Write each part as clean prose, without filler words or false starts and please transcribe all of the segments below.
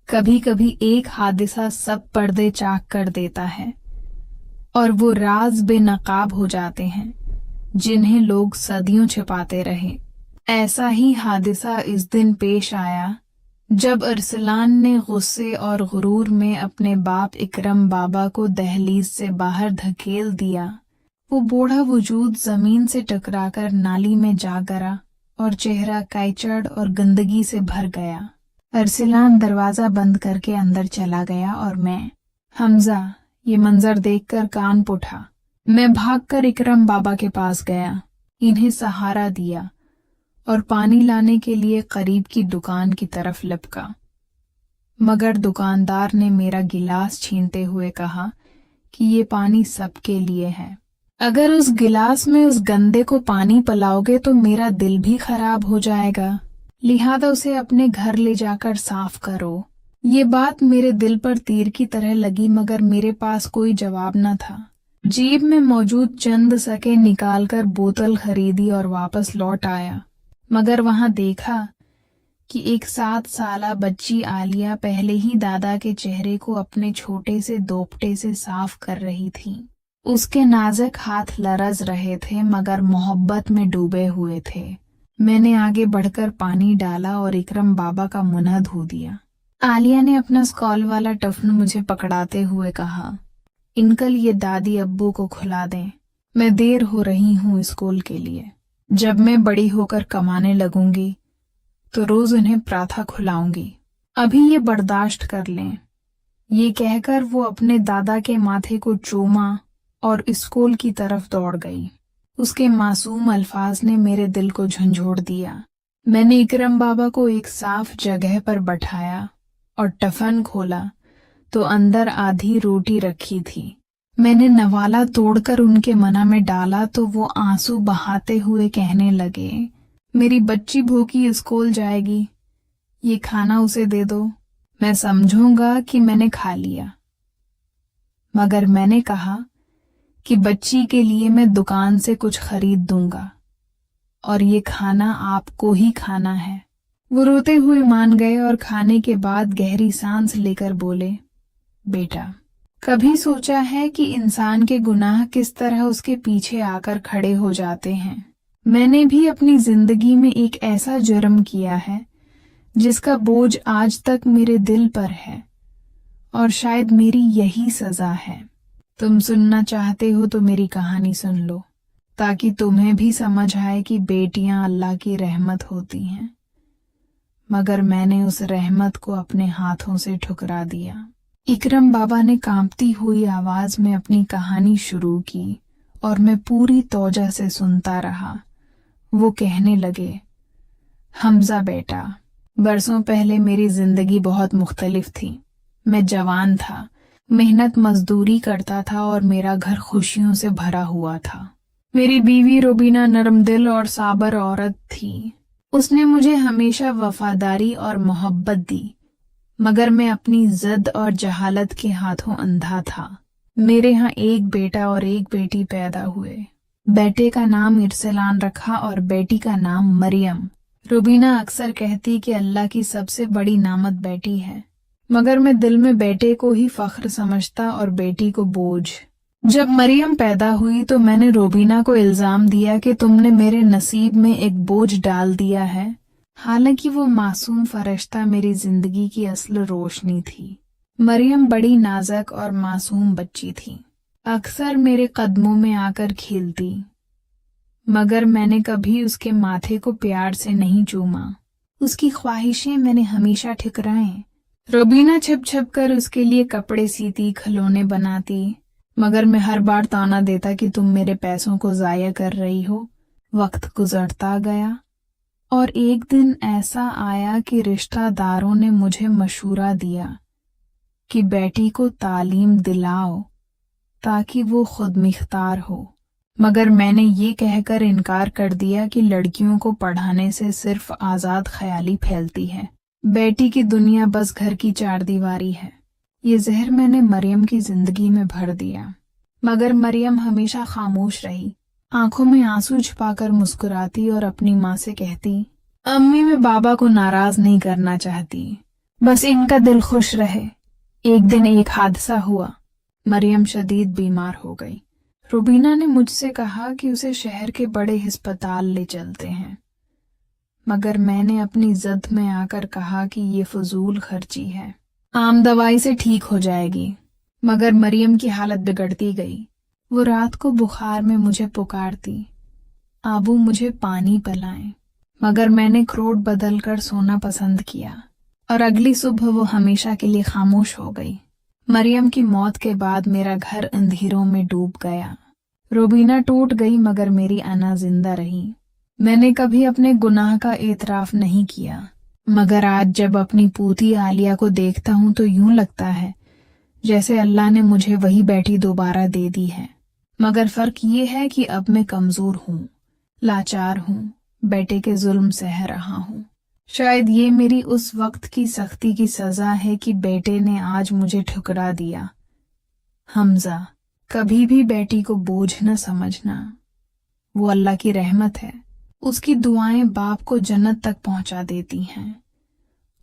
कभी कभी एक हादसा सब पर्दे चाक कर देता है और वो राज बेनकाब हो जाते हैं जिन्हें लोग सदियों छिपाते रहे। ऐसा ही हादसा इस दिन पेश आया जब अरसलान ने गुस्से और गुरूर में अपने बाप इकरम बाबा को दहलीज से बाहर धकेल दिया। वो बूढ़ा वजूद जमीन से टकराकर नाली में जा गिरा और चेहरा कीचड़ और गंदगी से भर गया। अरसलान दरवाजा बंद करके अंदर चला गया और हमजा ये मंजर देखकर कांप उठा। मैं भागकर इकरम बाबा के पास गया, इन्हें सहारा दिया और पानी लाने के लिए करीब की दुकान की तरफ लपका, मगर दुकानदार ने मेरा गिलास छीनते हुए कहा कि ये पानी सबके लिए है। अगर उस गिलास में उस गंदे को पानी पिलाओगे तो मेरा दिल भी खराब हो जाएगा, लिहाजा उसे अपने घर ले जाकर साफ करो। ये बात मेरे दिल पर तीर की तरह लगी, मगर मेरे पास कोई जवाब न था। जेब में मौजूद चंद सके निकालकर बोतल खरीदी और वापस लौट आया, मगर वहां देखा कि एक 7 साला बच्ची आलिया पहले ही दादा के चेहरे को अपने छोटे से दोपटे से साफ कर रही थी। उसके नाजुक हाथ लरज रहे थे मगर मोहब्बत में डूबे हुए थे। मैंने आगे बढ़कर पानी डाला और इकरम बाबा का मुंह धो दिया। आलिया ने अपना स्कॉल वाला टफन मुझे पकड़ाते हुए कहा, इनकल ये दादी अब्बू को खिला दें, मैं देर हो रही हूँ स्कूल के लिए। जब मैं बड़ी होकर कमाने लगूंगी तो रोज उन्हें पराठा खिलाऊंगी, अभी ये बर्दाश्त कर लें। ये कहकर वो अपने दादा के माथे को चूमा और स्कूल की तरफ दौड़ गई। उसके मासूम अल्फाज ने मेरे दिल को झंझोड़ दिया। मैंने इकरम बाबा को एक साफ जगह पर बैठाया और टफन खोला तो अंदर आधी रोटी रखी थी। मैंने नवाला तोड़कर उनके मना में डाला तो वो आंसू बहाते हुए कहने लगे, मेरी बच्ची भूखी स्कूल जाएगी, ये खाना उसे दे दो, मैं समझूंगा कि मैंने खा लिया। मगर मैंने कहा कि बच्ची के लिए मैं दुकान से कुछ खरीद दूंगा और ये खाना आपको ही खाना है। वो रोते हुए मान गए और खाने के बाद गहरी सांस लेकर बोले, बेटा, कभी सोचा है कि इंसान के गुनाह किस तरह उसके पीछे आकर खड़े हो जाते हैं? मैंने भी अपनी जिंदगी में एक ऐसा जुर्म किया है जिसका बोझ आज तक मेरे दिल पर है और शायद मेरी यही सजा है। तुम सुनना चाहते हो तो मेरी कहानी सुन लो, ताकि तुम्हें भी समझ आए कि बेटियां अल्लाह की रहमत होती हैं। मगर मैंने उस रहमत को अपने हाथों से ठुकरा दिया। इकरम बाबा ने कांपती हुई आवाज में अपनी कहानी शुरू की और मैं पूरी तौजा से सुनता रहा। वो कहने लगे, हमजा बेटा, बरसों पहले मेरी जिंदगी बहुत मुख्तलिफ थी। मैं जवान था, मेहनत मजदूरी करता था और मेरा घर खुशियों से भरा हुआ था। मेरी बीवी रोबीना नरम दिल और साबर औरत थी। उसने मुझे हमेशा वफादारी और मोहब्बत दी, मगर मैं अपनी जिद और जहालत के हाथों अंधा था। मेरे यहाँ एक बेटा और एक बेटी पैदा हुए। बेटे का नाम इरसलान रखा और बेटी का नाम मरियम। रुबीना अक्सर कहती कि अल्लाह की सबसे बड़ी नामत बेटी है, मगर मैं दिल में बेटे को ही फख्र समझता और बेटी को बोझ। जब मरियम पैदा हुई तो मैंने रोबीना को इल्जाम दिया कि तुमने मेरे नसीब में एक बोझ डाल दिया है, हालांकि वो मासूम फरिश्ता मेरी जिंदगी की असल रोशनी थी। मरियम बड़ी नाजुक और मासूम बच्ची थी, अक्सर मेरे कदमों में आकर खेलती, मगर मैंने कभी उसके माथे को प्यार से नहीं चूमा। उसकी ख्वाहिशें मैंने हमेशा ठुकराएं। रोबीना छिप छिप कर उसके लिए कपड़े सीती, खिलौने बनाती, मगर मैं हर बार ताना देता कि तुम मेरे पैसों को जाया कर रही हो। वक्त गुजरता गया और एक दिन ऐसा आया कि रिश्तेदारों ने मुझे मशूरा दिया कि बेटी को तालीम दिलाओ ताकि वो खुद मुख्तार हो, मगर मैंने ये कहकर इनकार कर दिया कि लड़कियों को पढ़ाने से सिर्फ आजाद ख्याली फैलती है। बेटी की दुनिया बस घर की चारदीवारी है। ये जहर मैंने मरियम की जिंदगी में भर दिया, मगर मरियम हमेशा खामोश रही, आंखों में आंसू छुपाकर मुस्कुराती और अपनी माँ से कहती, अम्मी मैं बाबा को नाराज नहीं करना चाहती, बस इनका दिल खुश रहे। एक दिन एक हादसा हुआ। मरियम शदीद बीमार हो गई। रुबीना ने मुझसे कहा कि उसे शहर के बड़े अस्पताल ले चलते हैं, मगर मैंने अपनी जिद में आकर कहा कि ये फजूल खर्ची है, आम दवाई से ठीक हो जाएगी। मगर मरियम की हालत बिगड़ती गई। वो रात को बुखार में मुझे पुकारती, आबू मुझे पानी पिलाएं, मगर मैंने क्रोध बदलकर सोना पसंद किया और अगली सुबह वो हमेशा के लिए खामोश हो गई। मरियम की मौत के बाद मेरा घर अंधेरों में डूब गया। रुबीना टूट गई मगर मेरी अना जिंदा रही। मैंने कभी अपने गुनाह का एतराफ नहीं किया, मगर आज जब अपनी पूती आलिया को देखता हूं तो यूं लगता है जैसे अल्लाह ने मुझे वही बैठी दोबारा दे दी है। मगर फर्क ये है कि अब मैं कमजोर हूं, लाचार हूं, बेटे के जुल्म सह रहा हूं। शायद ये मेरी उस वक्त की सख्ती की सजा है कि बेटे ने आज मुझे ठुकरा दिया। हमजा, कभी भी बेटी को बोझ न समझना, वो अल्लाह की रहमत है। उसकी दुआएं बाप को जन्नत तक पहुंचा देती हैं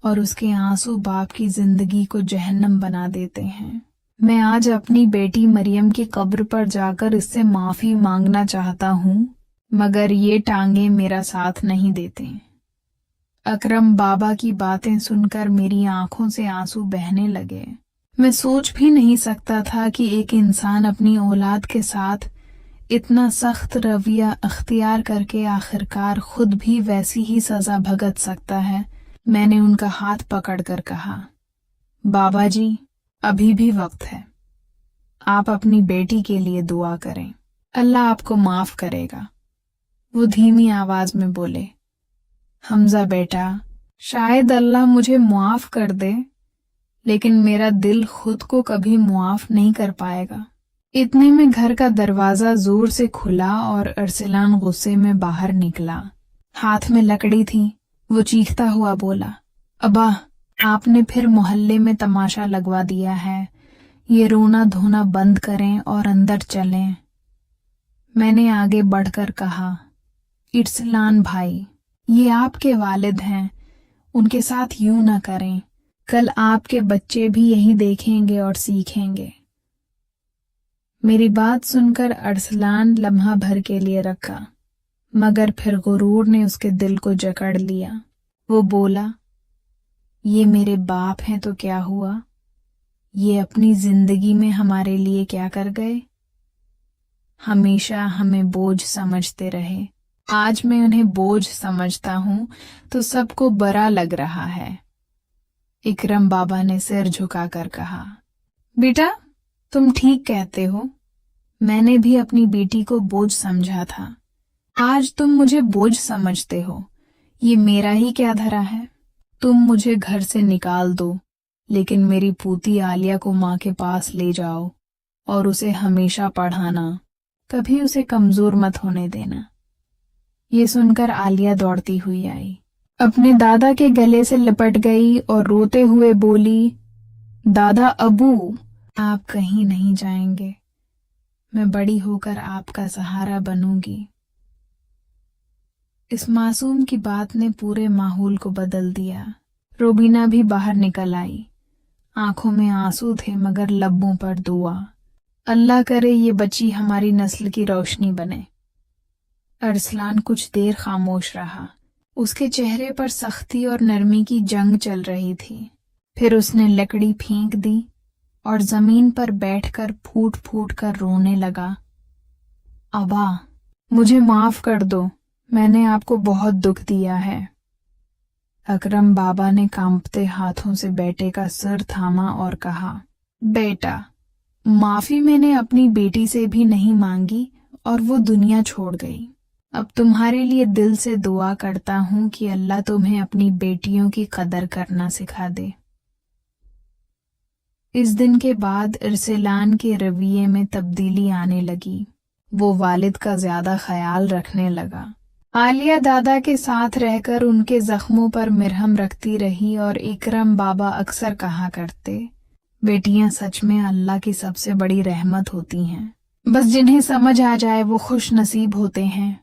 और उसके आंसू बाप की जिंदगी को जहन्नम बना देते हैं। मैं आज अपनी बेटी मरियम की कब्र पर जाकर इससे माफी मांगना चाहता हूँ, मगर ये टांगे मेरा साथ नहीं देते। अकरम बाबा की बातें सुनकर मेरी आंखों से आंसू बहने लगे। मैं सोच भी नहीं सकता था कि एक इंसान अपनी औलाद के साथ इतना सख्त रवैया अख्तियार करके आखिरकार खुद भी वैसी ही सजा भुगत सकता है। मैंने उनका हाथ पकड़कर कहा, बाबा जी, अभी भी वक्त है, आप अपनी बेटी के लिए दुआ करें, अल्लाह आपको माफ करेगा। वो धीमी आवाज में बोले, हमजा बेटा, शायद अल्लाह मुझे मुआफ कर दे, लेकिन मेरा दिल खुद को कभी मुआफ नहीं कर पाएगा। इतने में घर का दरवाजा जोर से खुला और अरसलान गुस्से में बाहर निकला। हाथ में लकड़ी थी। वो चीखता हुआ बोला, अब्बा, आपने फिर मोहल्ले में तमाशा लगवा दिया है, ये रोना धोना बंद करें और अंदर चलें। मैंने आगे बढ़कर कहा, इरसलान भाई, ये आपके वालिद हैं, उनके साथ यूं ना करें, कल आपके बच्चे भी यही देखेंगे और सीखेंगे। मेरी बात सुनकर अरसलान लम्हा भर के लिए रखा, मगर फिर गुरूर ने उसके दिल को जकड़ लिया। वो बोला, ये मेरे बाप हैं तो क्या हुआ, ये अपनी जिंदगी में हमारे लिए क्या कर गए। हमेशा हमें बोझ समझते रहे, आज मैं उन्हें बोझ समझता हूं तो सबको बुरा लग रहा है। इकरम बाबा ने सिर झुकाकर कहा, बेटा, तुम ठीक कहते हो, मैंने भी अपनी बेटी को बोझ समझा था, आज तुम मुझे बोझ समझते हो, ये मेरा ही क्या धरा है। तुम मुझे घर से निकाल दो, लेकिन मेरी पूती आलिया को माँ के पास ले जाओ और उसे हमेशा पढ़ाना, कभी उसे कमजोर मत होने देना। ये सुनकर आलिया दौड़ती हुई आई, अपने दादा के गले से लिपट गई और रोते हुए बोली, दादा अबू, आप कहीं नहीं जाएंगे, मैं बड़ी होकर आपका सहारा बनूंगी। इस मासूम की बात ने पूरे माहौल को बदल दिया। रुबीना भी बाहर निकल आई, आंखों में आंसू थे मगर लब्बों पर दुआ, अल्लाह करे ये बच्ची हमारी नस्ल की रोशनी बने। अरसलान कुछ देर खामोश रहा, उसके चेहरे पर सख्ती और नरमी की जंग चल रही थी। फिर उसने लकड़ी फेंक दी और जमीन पर बैठकर फूट फूट कर रोने लगा। अबा, मुझे माफ कर दो, मैंने आपको बहुत दुख दिया है। अकरम बाबा ने कांपते हाथों से बेटे का सिर थामा और कहा, बेटा, माफी मैंने अपनी बेटी से भी नहीं मांगी और वो दुनिया छोड़ गई। अब तुम्हारे लिए दिल से दुआ करता हूं कि अल्लाह तुम्हें अपनी बेटियों की कदर करना सिखा दे। इस दिन के बाद इरसलान के रवैये में तब्दीली आने लगी। वो वालिद का ज्यादा ख्याल रखने लगा। आलिया दादा के साथ रहकर उनके जख्मों पर मिरहम रखती रही और इकरम बाबा अक्सर कहा करते, बेटियां सच में अल्लाह की सबसे बड़ी रहमत होती हैं, बस जिन्हें समझ आ जाए वो खुश नसीब होते हैं।